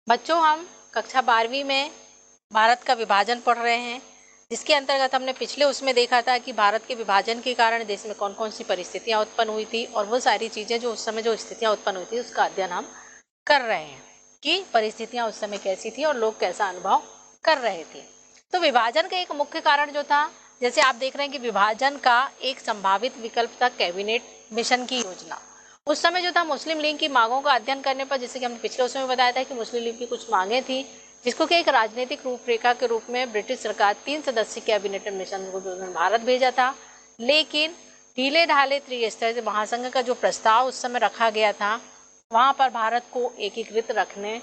बच्चों, हम कक्षा 12वीं में भारत का विभाजन पढ़ रहे हैं, जिसके अंतर्गत हमने पिछले उसमें देखा था कि भारत के विभाजन के कारण देश में कौन कौन सी परिस्थितियां उत्पन्न हुई थी और वो सारी चीज़ें जो उस समय जो स्थितियां उत्पन्न हुई थी उसका अध्ययन हम कर रहे हैं कि परिस्थितियां उस समय कैसी थी और लोग कैसा अनुभव कर रहे थे। तो विभाजन का एक मुख्य कारण जो था, जैसे आप देख रहे हैं कि विभाजन का एक संभावित विकल्प था कैबिनेट मिशन की योजना। उस समय जो था मुस्लिम लीग की मांगों का अध्ययन करने पर, जैसे कि हमने पिछले उसमें बताया था कि मुस्लिम लीग की कुछ मांगे थी, जिसको कि एक राजनीतिक रूपरेखा के रूप में ब्रिटिश सरकार 3 सदस्यीय कैबिनेट मिशन को भारत भेजा था। लेकिन ढीले ढाले त्रिस्तरीय महासंघ का जो प्रस्ताव उस समय रखा गया था, वहाँ पर भारत को एकीकृत रखने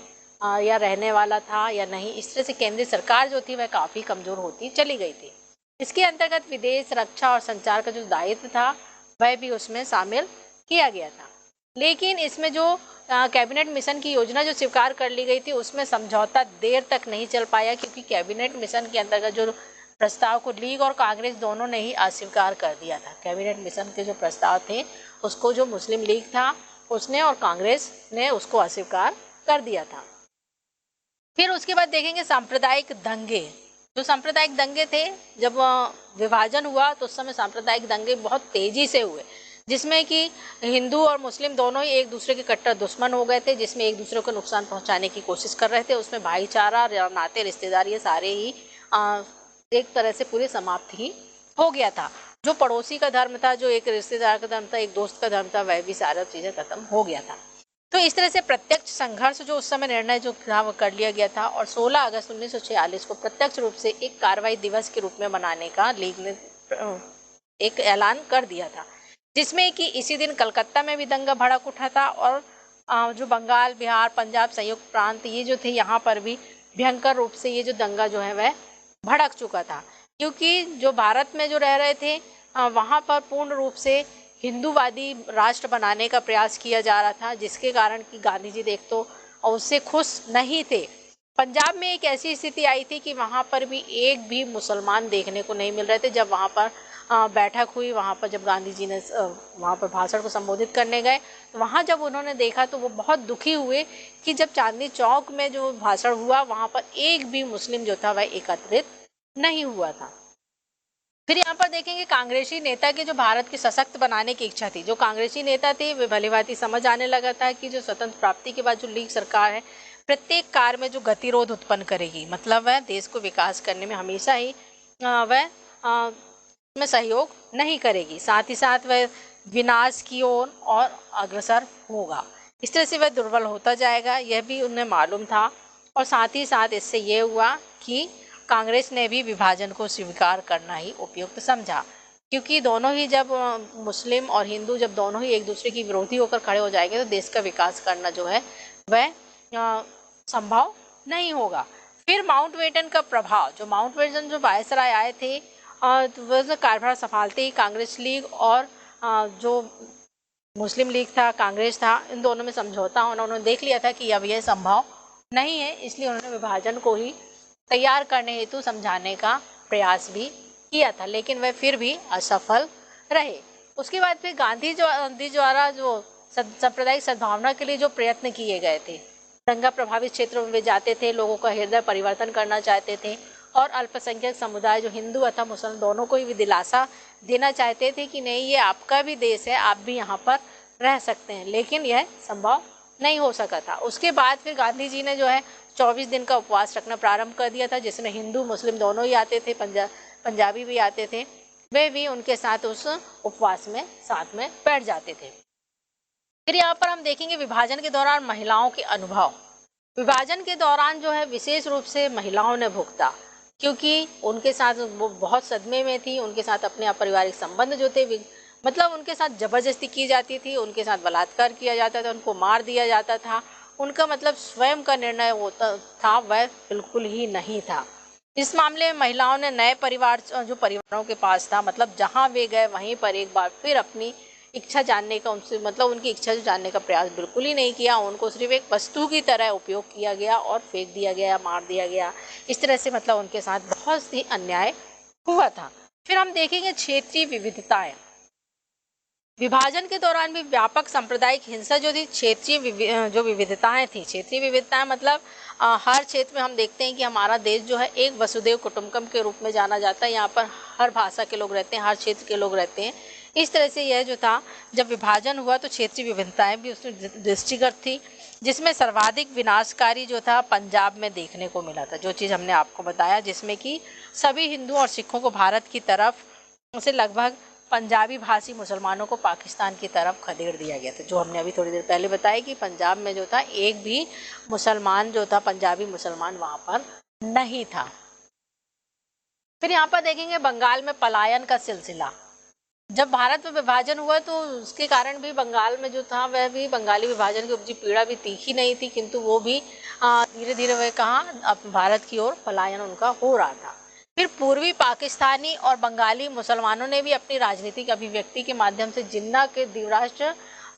या रहने वाला था या नहीं, इस तरह से केंद्रीय सरकार जो थी वह काफ़ी कमज़ोर होती चली गई थी। इसके अंतर्गत विदेश, रक्षा और संचार का जो दायित्व था वह भी उसमें शामिल किया गया था। लेकिन इसमें जो कैबिनेट मिशन की योजना जो स्वीकार कर ली गई थी उसमें समझौता देर तक नहीं चल पाया, क्योंकि कैबिनेट मिशन के अंतर्गत जो प्रस्ताव को लीग और कांग्रेस दोनों ने ही अस्वीकार कर दिया था। कैबिनेट मिशन के जो प्रस्ताव थे उसको जो मुस्लिम लीग था उसने और कांग्रेस ने उसको अस्वीकार कर दिया था। फिर उसके बाद देखेंगे सांप्रदायिक दंगे। जो सांप्रदायिक दंगे थे, जब विभाजन हुआ तो उस समय सांप्रदायिक दंगे बहुत तेजी से हुए, जिसमें कि हिंदू और मुस्लिम दोनों ही एक दूसरे के कट्टर दुश्मन हो गए थे, जिसमें एक दूसरे को नुकसान पहुंचाने की कोशिश कर रहे थे। उसमें भाईचारा, नाते, रिश्तेदार ये सारे ही एक तरह से पूरे समाप्त ही हो गया था। जो पड़ोसी का धर्म था, जो एक रिश्तेदार का धर्म था, एक दोस्त का धर्म था, वह भी सारा चीज़ें खत्म हो गया था। तो इस तरह से प्रत्यक्ष संघर्ष जो उस समय निर्णय जो था वो कर लिया गया था और 16 अगस्त 1946 को प्रत्यक्ष रूप से एक कार्रवाई दिवस के रूप में मनाने का लीग ने एक ऐलान कर दिया था, जिसमें कि इसी दिन कलकत्ता में भी दंगा भड़क उठा था और जो बंगाल, बिहार, पंजाब, संयुक्त प्रांत ये जो थे यहाँ पर भी भयंकर रूप से ये जो दंगा जो है वह भड़क चुका था, क्योंकि जो भारत में जो रह रहे थे वहाँ पर पूर्ण रूप से हिंदूवादी राष्ट्र बनाने का प्रयास किया जा रहा था, जिसके कारण कि गांधी जी देख तो उससे खुश नहीं थे। पंजाब में एक ऐसी स्थिति आई थी कि वहाँ पर भी एक भी मुसलमान देखने को नहीं मिल रहे थे। जब वहाँ पर बैठक हुई, वहाँ पर जब गांधी जी ने वहाँ पर भाषण को संबोधित करने गए, तो वहाँ जब उन्होंने देखा तो वो बहुत दुखी हुए कि जब चांदनी चौक में जो भाषण हुआ वहाँ पर एक भी मुस्लिम जो था वह एकत्रित नहीं हुआ था। फिर यहाँ पर देखेंगे कांग्रेसी नेता के जो भारत के सशक्त बनाने की इच्छा थी। जो कांग्रेसी नेता थे वे भलीभांति समझ आने लगा था कि जो स्वतंत्र प्राप्ति के बाद जो लीग सरकार है प्रत्येक कार्य में जो गतिरोध उत्पन्न करेगी, मतलब वह देश को विकास करने में हमेशा ही वह में सहयोग नहीं करेगी, साथ ही साथ वह विनाश की ओर और अग्रसर होगा। इस तरह से वह दुर्बल होता जाएगा, यह भी उन्हें मालूम था। और साथ ही साथ इससे ये हुआ कि कांग्रेस ने भी विभाजन को स्वीकार करना ही उपयुक्त समझा, क्योंकि दोनों ही जब मुस्लिम और हिंदू जब दोनों ही एक दूसरे की विरोधी होकर खड़े हो जाएंगे तो देश का विकास करना जो है वह संभव नहीं होगा। फिर माउंटबेटन का प्रभाव, जो माउंटबेटन जो वायसराय आए थे वह कार्यभार संभालते ही कांग्रेस लीग और जो मुस्लिम लीग था, कांग्रेस था, इन दोनों में समझौता होना उन्होंने देख लिया था कि अब यह संभव नहीं है, इसलिए उन्होंने विभाजन को ही तैयार करने हेतु समझाने का प्रयास भी किया था, लेकिन वह फिर भी असफल रहे। उसके बाद फिर गांधी द्वारा जो सांप्रदायिक सद्भावना के लिए जो प्रयत्न किए गए थे, दंगा प्रभावित क्षेत्रों में वे जाते थे, लोगों का हृदय परिवर्तन करना चाहते थे और अल्पसंख्यक समुदाय जो हिंदू अथवा मुसलमान दोनों को भी दिलासा देना चाहते थे कि नहीं, ये आपका भी देश है, आप भी यहाँ पर रह सकते हैं, लेकिन यह संभव नहीं हो सका था। उसके बाद फिर गांधी जी ने जो है 24 दिन का उपवास रखना प्रारंभ कर दिया था, जिसमें हिंदू मुस्लिम दोनों ही आते थे, पंजाबी भी आते थे, वे भी उनके साथ उस उपवास में साथ में बैठ जाते थे। फिर यहाँ पर हम देखेंगे विभाजन के दौरान महिलाओं के अनुभव। विभाजन के दौरान जो है विशेष रूप से महिलाओं ने भुगता, क्योंकि उनके साथ वो बहुत सदमे में थी, उनके साथ अपने पारिवारिक संबंध जो थे मतलब उनके साथ जबरदस्ती की जाती थी, उनके साथ बलात्कार किया जाता था, उनको मार दिया जाता था, उनका मतलब स्वयं का निर्णय होता था वह बिल्कुल ही नहीं था। इस मामले में महिलाओं ने नए परिवार जो परिवारों के पास था, मतलब जहाँ वे गए वहीं पर एक बार फिर अपनी इच्छा जानने का उनसे मतलब उनकी इच्छा जानने का प्रयास बिल्कुल ही नहीं किया। उनको सिर्फ एक वस्तु की तरह उपयोग किया गया और फेंक दिया गया, मार दिया गया। इस तरह से मतलब उनके साथ बहुत ही अन्याय हुआ था। फिर हम देखेंगे क्षेत्रीय विविधताएं। विभाजन के दौरान भी व्यापक सांप्रदायिक हिंसा जो थी, क्षेत्रीय जो विविधताएं थी, क्षेत्रीय विविधताएं मतलब हर क्षेत्र में हम देखते हैं कि हमारा देश जो है एक वसुदेव कुटुंबकम के रूप में जाना जाता है। यहाँ पर हर भाषा के लोग रहते हैं, हर क्षेत्र के लोग रहते हैं। इस तरह से यह जो था, जब विभाजन हुआ तो क्षेत्रीय विभिन्नताएं भी उसमें दृष्टिगत थी, जिसमें सर्वाधिक विनाशकारी जो था पंजाब में देखने को मिला था, जो चीज़ हमने आपको बताया, जिसमें कि सभी हिंदू और सिखों को भारत की तरफ से लगभग पंजाबी भाषी मुसलमानों को पाकिस्तान की तरफ खदेड़ दिया गया था। जो हमने अभी थोड़ी देर पहले बताया कि पंजाब में जो था एक भी मुसलमान जो था, पंजाबी मुसलमान वहाँ पर नहीं था। फिर यहाँ पर देखेंगे बंगाल में पलायन का सिलसिला। जब भारत में विभाजन हुआ तो उसके कारण भी बंगाल में जो था वह भी बंगाली विभाजन की उपजी पीड़ा भी तीखी नहीं थी, किंतु वो भी धीरे धीरे वह कहाँ भारत की ओर पलायन उनका हो रहा था। फिर पूर्वी पाकिस्तानी और बंगाली मुसलमानों ने भी अपनी राजनीतिक अभिव्यक्ति के माध्यम से जिन्ना के द्विराष्ट्र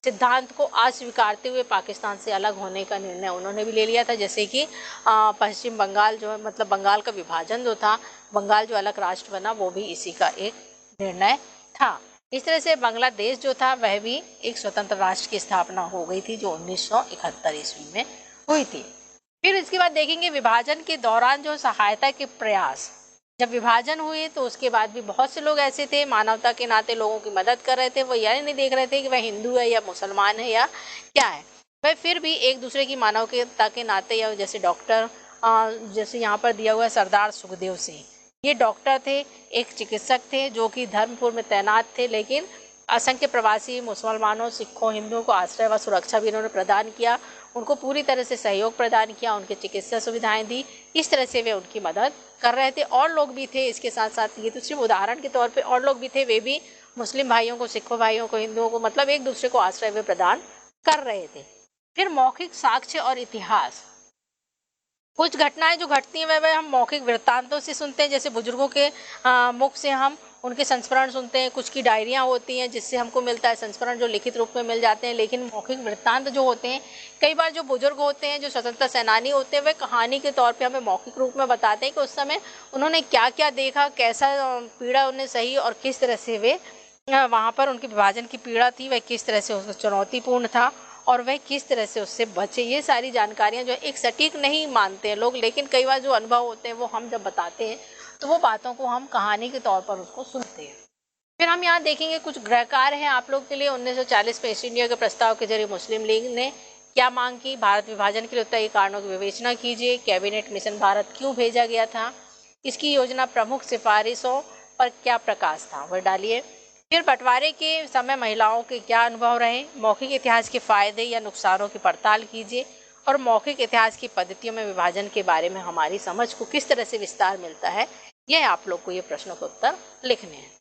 सिद्धांत को अस्वीकारते हुए पाकिस्तान से अलग होने का निर्णय उन्होंने भी ले लिया था। जैसे कि पश्चिम बंगाल जो है, मतलब बंगाल का विभाजन जो था, बंगाल जो अलग राष्ट्र बना, वो भी इसी का एक निर्णय था। इस तरह से बांग्लादेश जो था वह भी एक स्वतंत्र राष्ट्र की स्थापना हो गई थी, जो 1971 ईस्वी में हुई थी। फिर इसके बाद देखेंगे विभाजन के दौरान जो सहायता के प्रयास, जब विभाजन हुए तो उसके बाद भी बहुत से लोग ऐसे थे मानवता के नाते लोगों की मदद कर रहे थे। वो यह नहीं देख रहे थे कि वह हिंदू है या मुसलमान है या क्या है, वह फिर भी एक दूसरे की मानवता के नाते, या जैसे डॉक्टर, जैसे यहाँ पर दिया हुआ है सरदार सुखदेव सिंह, ये डॉक्टर थे, एक चिकित्सक थे जो कि धर्मपुर में तैनात थे, लेकिन असंख्य प्रवासी मुसलमानों, सिखों, हिंदुओं को आश्रय व सुरक्षा भी इन्होंने प्रदान किया, उनको पूरी तरह से सहयोग प्रदान किया, उनके चिकित्सा सुविधाएं दी। इस तरह से वे उनकी मदद कर रहे थे। और लोग भी थे इसके साथ साथ, ये तो सिर्फ उदाहरण के तौर पे, और लोग भी थे, वे भी मुस्लिम भाइयों को, सिखों भाइयों को, हिंदुओं को, मतलब एक दूसरे को आश्रय वे प्रदान कर रहे थे। फिर मौखिक साक्ष्य और इतिहास, कुछ घटनाएं जो घटती हैं वह हम मौखिक वृत्तांतों से सुनते हैं, जैसे बुजुर्गों के मुख से हम उनके संस्मरण सुनते हैं, कुछ की डायरियां होती हैं जिससे हमको मिलता है संस्मरण, जो लिखित रूप में मिल जाते हैं। लेकिन मौखिक वृत्तांत जो होते हैं, कई बार जो बुजुर्ग होते हैं, जो स्वतंत्रता सेनानी होते हैं, वे कहानी के तौर पे हमें मौखिक रूप में बताते हैं कि उस समय उन्होंने क्या क्या देखा, कैसा पीड़ा उन्हें सही, और किस तरह से वे वहाँ पर उनकी विभाजन की पीड़ा थी, वह किस तरह से उसको चुनौतीपूर्ण था और वह किस तरह से उससे बचे। ये सारी जानकारियाँ जो एक सटीक नहीं मानते हैं लोग, लेकिन कई बार जो अनुभव होते हैं वो हम जब बताते हैं तो वो बातों को हम कहानी के तौर पर उसको सुनते हैं। फिर हम यहाँ देखेंगे कुछ गृह कार्य हैं आप लोग के लिए। 1940 में ईस्ट इंडिया के प्रस्ताव के जरिए मुस्लिम लीग ने क्या मांग की, भारत विभाजन के लिए उत्तरी कारणों की विवेचना कीजिए, कैबिनेट मिशन भारत क्यों भेजा गया था, इसकी योजना प्रमुख सिफारिशों पर क्या प्रकाश था, वह डालिए। फिर बंटवारे के समय महिलाओं के क्या अनुभव रहे, मौखिक इतिहास के फायदे या नुकसानों की पड़ताल कीजिए, और मौखिक इतिहास की पद्धतियों में विभाजन के बारे में हमारी समझ को किस तरह से विस्तार मिलता है, यह आप लोग को ये प्रश्नों के उत्तर लिखने हैं।